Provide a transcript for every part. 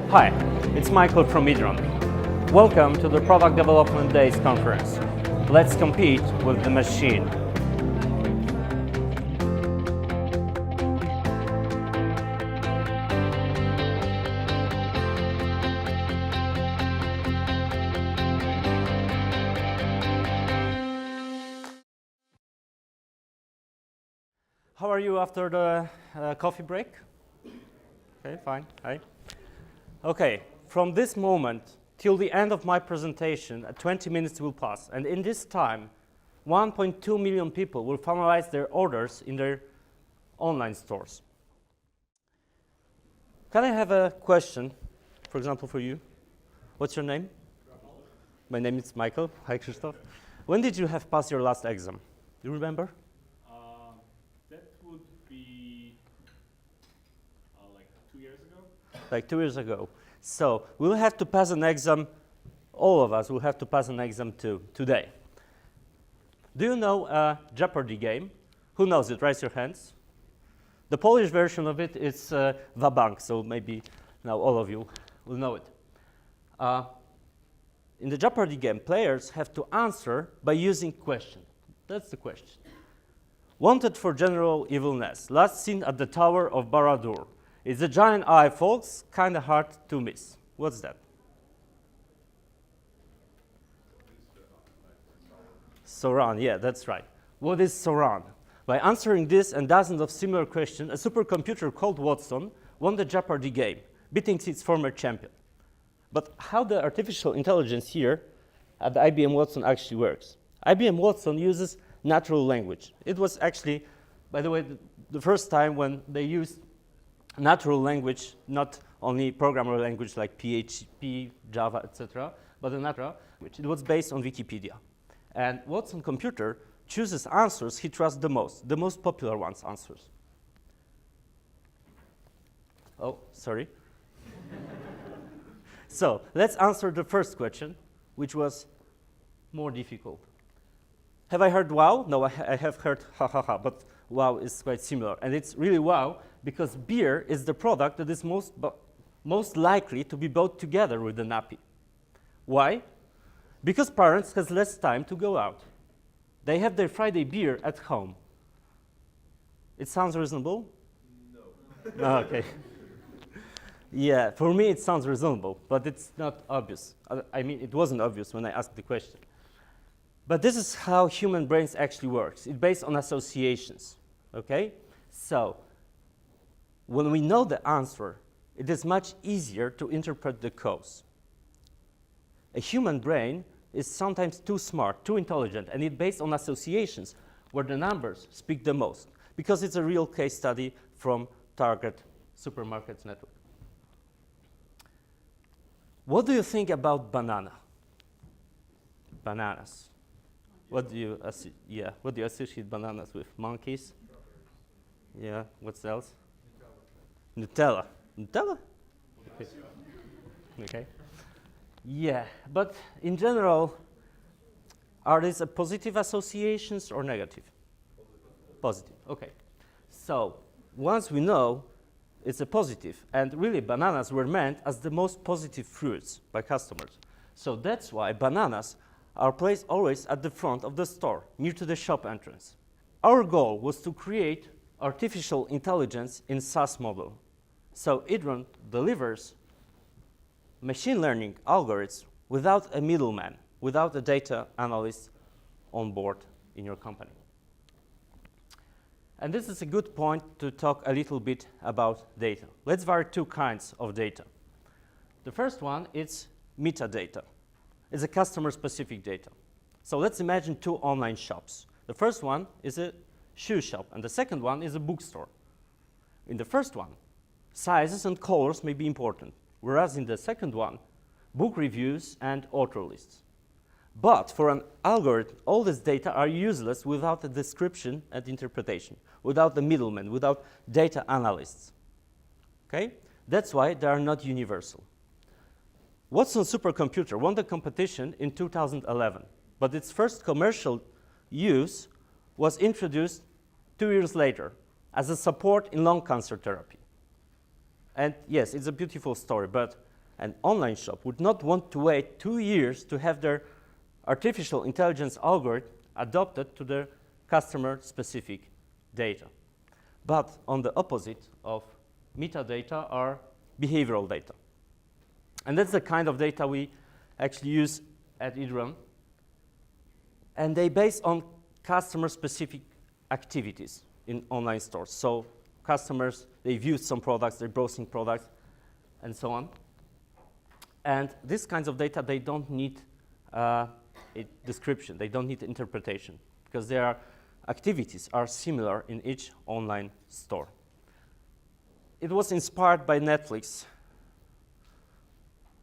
Hi, it's Michael from edrone. Welcome to the Product Development Days conference. Let's compete with the machine. How are you after the coffee break? Okay, fine. Hi. Okay, from this moment till the end of my presentation, 20 minutes will pass. And in this time, 1.2 million people will finalize their orders in their online stores. Can I have a question, for example, for you? What's your name? Rahim. My name is Michael. Hi, Krzysztof. When did you have passed your last exam? Do you remember? That would be like 2 years ago. Like 2 years ago. So we'll have to pass an exam, all of us will have to pass an exam too, today. Do you know a Jeopardy game? Who knows it? Raise your hands. The Polish version of it is Vabank, so maybe now all of you will know it. In the Jeopardy game, players have to answer by using question. That's the question. Wanted for general evilness, last seen at the Tower of Barad-dûr. It's a giant eye, folks, kind of hard to miss. What's that? Sauron, yeah, that's right. What is Sauron? By answering this and dozens of similar questions, a supercomputer called Watson won the Jeopardy game, beating its former champion. But how the artificial intelligence here at the IBM Watson actually works? IBM Watson uses natural language. It was actually, by the way, the first time when they used natural language, not only programmer language like PHP, Java, etc., but the natural language. It was based on Wikipedia. And Watson computer chooses answers he trusts the most popular ones answers. Oh, sorry. So let's answer the first question, which was more difficult. Have I heard wow? No, I have heard ha ha ha, but wow is quite similar. And it's really wow because beer is the product that is most likely to be bought together with the nappy. Why? Because parents have less time to go out. They have their Friday beer at home. It sounds reasonable? No. Oh, okay. Yeah, for me it sounds reasonable, but it's not obvious. I mean, it wasn't obvious when I asked the question. But this is how human brains actually works. It's based on associations, okay? So when we know the answer, it is much easier to interpret the cause. A human brain is sometimes too smart, too intelligent, and it's based on associations where the numbers speak the most, because it's a real case study from Target Supermarkets Network. What do you think about banana? Bananas. What do you associate bananas with? Monkeys? Yeah, what else? Nutella. Nutella? Okay. Okay. Yeah, but in general, are these positive associations or negative? Positive, okay. So once we know it's a positive, and really bananas were meant as the most positive fruits by customers. So that's why bananas are placed always at the front of the store, near to the shop entrance. Our goal was to create artificial intelligence in SaaS model. So edrone delivers machine learning algorithms without a middleman, without a data analyst on board in your company. And this is a good point to talk a little bit about data. Let's vary two kinds of data. The first one is metadata. It's a customer-specific data. So let's imagine two online shops. The first one is a shoe shop, and the second one is a bookstore. In the first one, sizes and colors may be important, whereas in the second one, book reviews and author lists. But for an algorithm, all this data are useless without a description and interpretation, without the middleman, without data analysts. Okay? That's why they are not universal. Watson supercomputer won the competition in 2011, but its first commercial use was introduced 2 years later as a support in lung cancer therapy. And yes, it's a beautiful story, but an online shop would not want to wait 2 years to have their artificial intelligence algorithm adopted to their customer-specific data. But on the opposite of metadata are behavioral data. And that's the kind of data we actually use at edrone. And they base on customer-specific activities in online stores. So customers, they've used some products, they're browsing products, and so on. And these kinds of data, they don't need a description, they don't need interpretation, because their activities are similar in each online store. It was inspired by Netflix.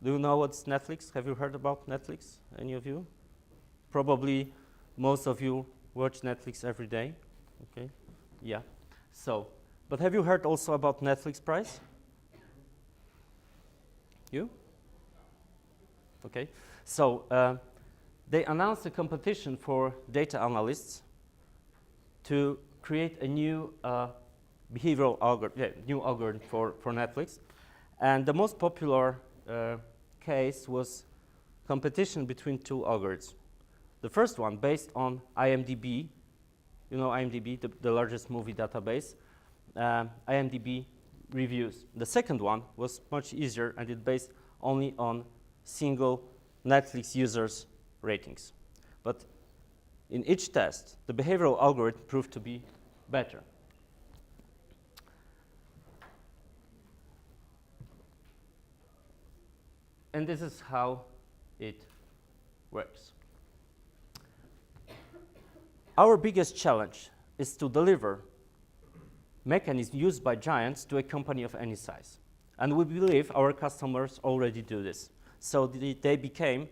Do you know what's Netflix? Have you heard about Netflix? Any of you? Probably most of you watch Netflix every day. Okay, yeah. So, but have you heard also about Netflix price? You? Okay. So they announced a competition for data analysts to create a new behavioral algorithm, new algorithm for Netflix. And the most popular case was competition between two algorithms. The first one based on IMDb, you know IMDb, the largest movie database, IMDb reviews. The second one was much easier, and it based only on single Netflix users' ratings. But in each test, the behavioral algorithm proved to be better. And this is how it works. Our biggest challenge is to deliver mechanisms used by giants to a company of any size. And we believe our customers already do this. So they became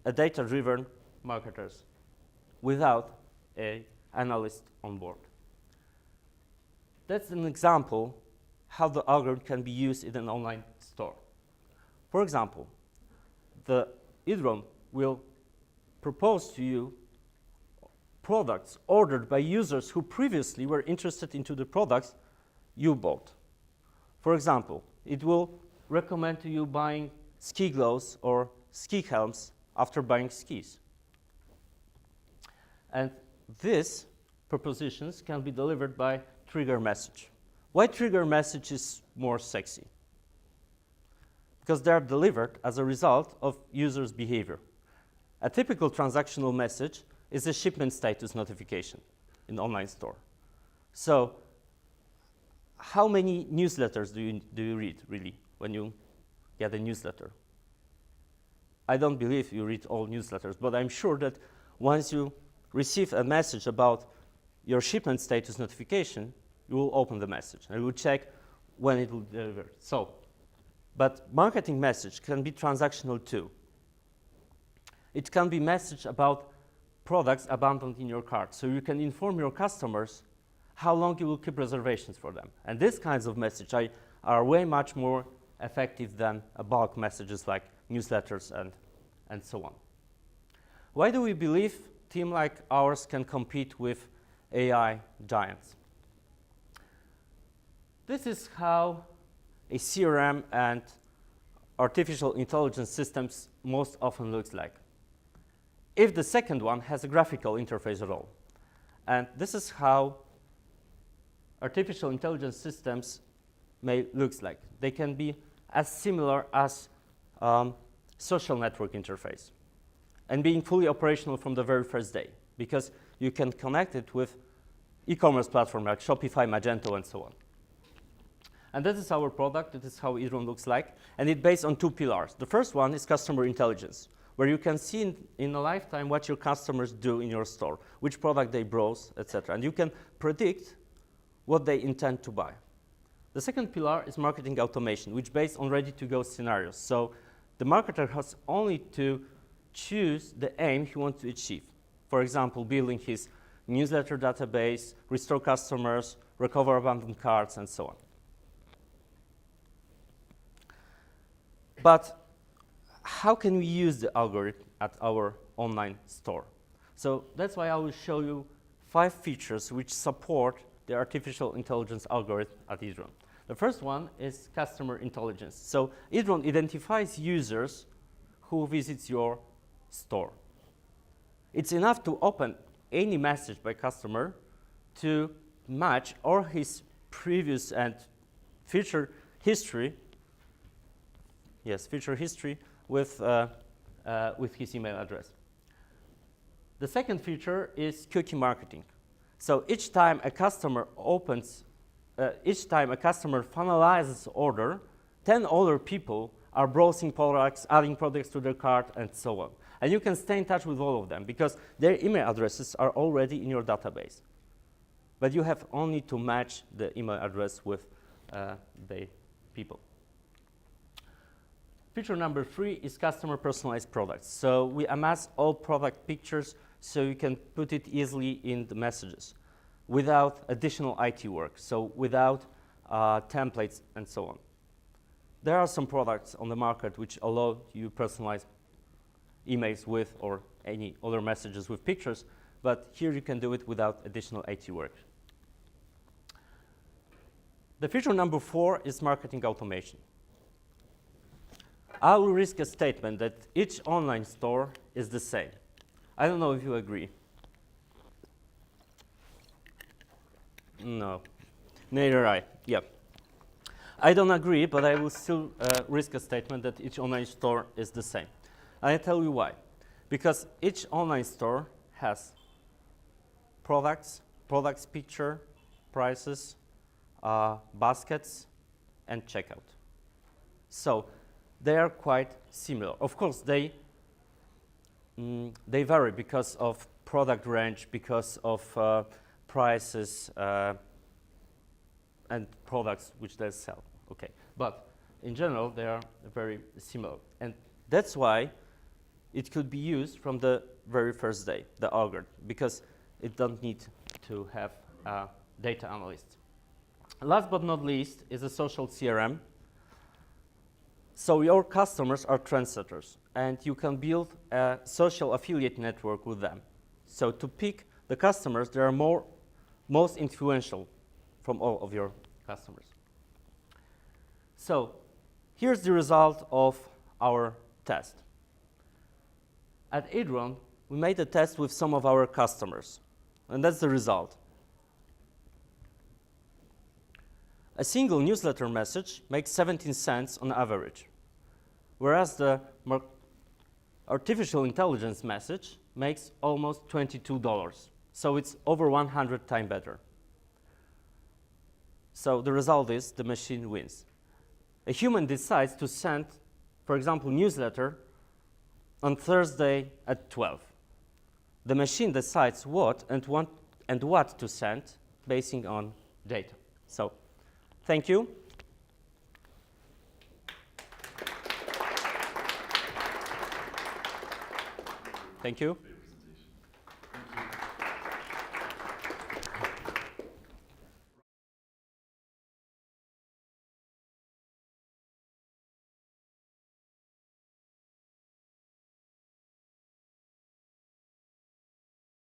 a data-driven marketers without an analyst on board. That's an example how the algorithm can be used in an online store. For example, the edrone will propose to you products ordered by users who previously were interested into the products you bought. For example, it will recommend to you buying ski gloves or ski helms after buying skis. And these propositions can be delivered by trigger message. Why trigger message is more sexy? Because they are delivered as a result of users' behavior. A typical transactional message is a shipment status notification in online store. So how many newsletters do you read, really, when you get a newsletter? I don't believe you read all newsletters, but I'm sure that once you receive a message about your shipment status notification, you will open the message and you will check when it will be delivered. So, but marketing message can be transactional too. It can be message about products abandoned in your cart. So you can inform your customers how long you will keep reservations for them. And these kinds of messages are way much more effective than bulk messages like newsletters and so on. Why do we believe a team like ours can compete with AI giants? This is how a CRM and artificial intelligence systems most often looks like, if the second one has a graphical interface at all. And this is how artificial intelligence systems may look like. They can be as similar as social network interface and being fully operational from the very first day, because you can connect it with e-commerce platform like Shopify, Magento, and so on. And this is our product. This is how edrone looks like. And it's based on two pillars. The first one is customer intelligence, where you can see in a lifetime what your customers do in your store, which product they browse, etc. And you can predict what they intend to buy. The second pillar is marketing automation, which is based on ready-to-go scenarios. So the marketer has only to choose the aim he wants to achieve. For example, building his newsletter database, restore customers, recover abandoned carts, and so on. But how can we use the algorithm at our online store? So that's why I will show you 5 features which support the artificial intelligence algorithm at edrone. The first one is customer intelligence. So edrone identifies users who visits your store. It's enough to open any message by customer to match all his previous and future history. Yes, future history with his email address. The second feature is cookie marketing. So each time a customer finalizes order, 10 other people are browsing products, adding products to their cart, and so on. And you can stay in touch with all of them because their email addresses are already in your database. But you have only to match the email address with the people. Feature number 3 is customer personalized products. So we amass all product pictures so you can put it easily in the messages without additional IT work, so without templates and so on. There are some products on the market which allow you personalize emails with or any other messages with pictures, but here you can do it without additional IT work. The feature number 4 is marketing automation. I will risk a statement that each online store is the same. I don't know if you agree. No, neither I. Yep. I don't agree, but I will still risk a statement that each online store is the same. And I tell you why. Because each online store has products picture, prices, baskets, and checkout. So they are quite similar. Of course, they vary because of product range, because of prices and products which they sell. Okay, but in general, they are very similar. And that's why it could be used from the very first day, the algorithm, because it doesn't need to have a data analyst. Last but not least is a social CRM. So your customers are trendsetters, and you can build a social affiliate network with them. So to pick the customers that are most influential from all of your customers. So here's the result of our test. At edrone, we made a test with some of our customers, and that's the result. A single newsletter message makes 17 cents on average, whereas the artificial intelligence message makes almost $22. So it's over 100 times better. So the result is the machine wins. A human decides to send, for example, newsletter on Thursday at 12. The machine decides what and what to send basing on data. So thank you. Thank you.